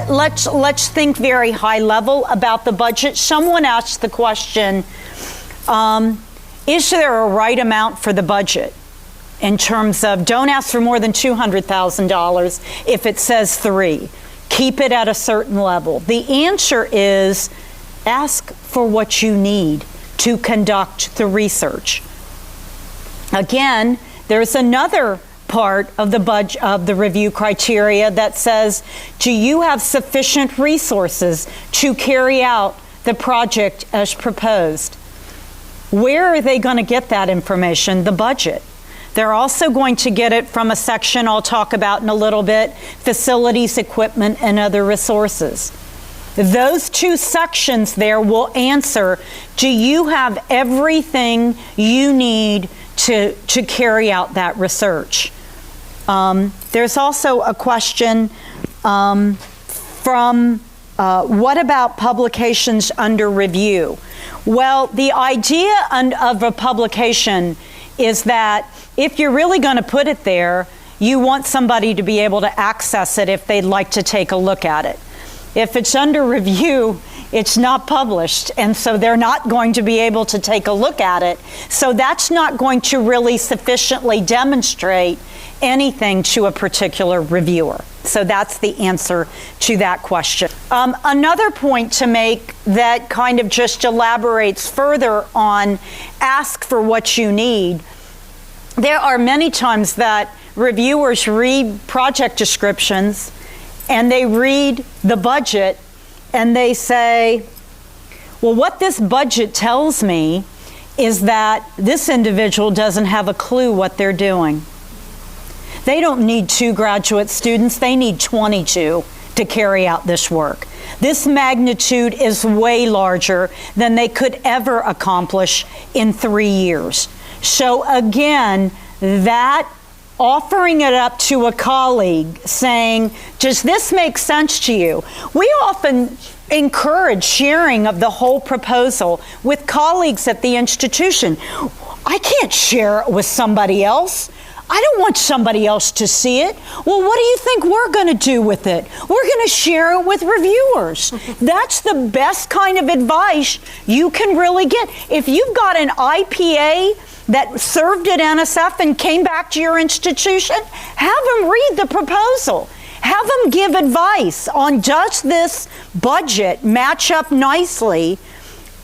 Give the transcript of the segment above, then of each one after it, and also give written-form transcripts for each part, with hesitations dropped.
let's think very high level about the budget. Someone asked the question, is there a right amount for the budget? In terms of, don't ask for more than $200,000 if it says 3. Keep it at a certain level. The answer is, ask for what you need to conduct the research. Again, there's another part of the budget of the review criteria that says, do you have sufficient resources to carry out the project as proposed? Where are they going to get that information? The budget. They're also going to get it from a section I'll talk about in a little bit, facilities, equipment, and other resources. Those 2 sections there will answer, do you have everything you need to carry out that research? There's also a question from what about publications under review? Well, the idea of a publication is that if you're really going to put it there, you want somebody to be able to access it if they'd like to take a look at it. If it's under review, it's not published, and so they're not going to be able to take a look at it. So that's not going to really sufficiently demonstrate anything to a particular reviewer. So that's the answer to that question. Another point to make that kind of just elaborates further on ask for what you need. There are many times that reviewers read project descriptions and they read the budget and they say, well, what this budget tells me is that this individual doesn't have a clue what they're doing. They don't need 2 graduate students, they need 22 to carry out this work. This magnitude is way larger than they could ever accomplish in 3 years. So again, that offering it up to a colleague saying, does this make sense to you? We often encourage sharing of the whole proposal with colleagues at the institution. I can't share it with somebody else. I don't want somebody else to see it. Well, what do you think we're going to do with it? We're going to share it with reviewers. That's the best kind of advice you can really get. If you've got an IPA that served at NSF and came back to your institution, have them read the proposal. Have them give advice on, does this budget match up nicely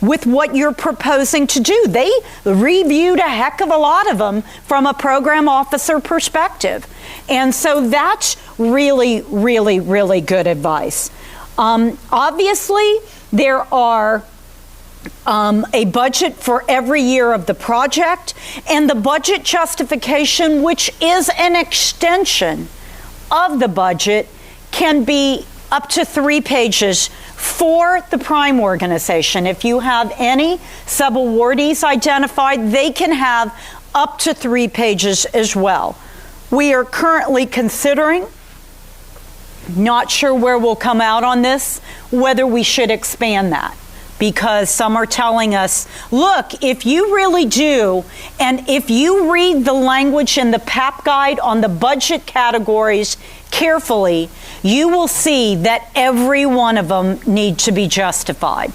with what you're proposing to do? They reviewed a heck of a lot of them from a program officer perspective. And so that's really, really, really good advice. Obviously, there are a budget for every year of the project, and the budget justification, which is an extension of the budget, can be up to 3 pages for the prime organization. If you have any subawardees identified, they can have up to 3 pages as well. We are currently considering, not sure where we'll come out on this, whether we should expand that. Because some are telling us, look, if you really do, and if you read the language in the PAP guide on the budget categories carefully, you will see that every one of them need to be justified.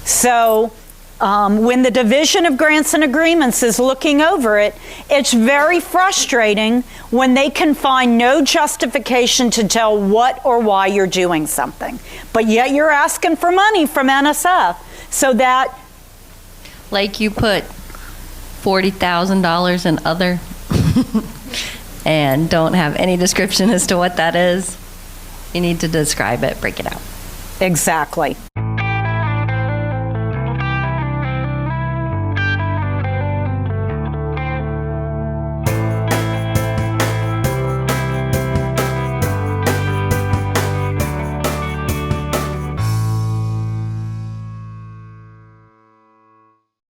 So when the Division of Grants and Agreements is looking over it, it's very frustrating when they can find no justification to tell what or why you're doing something. But yet you're asking for money from NSF. So that... Like you put $40,000 in other and don't have any description as to what that is. You need to describe it, break it out. Exactly.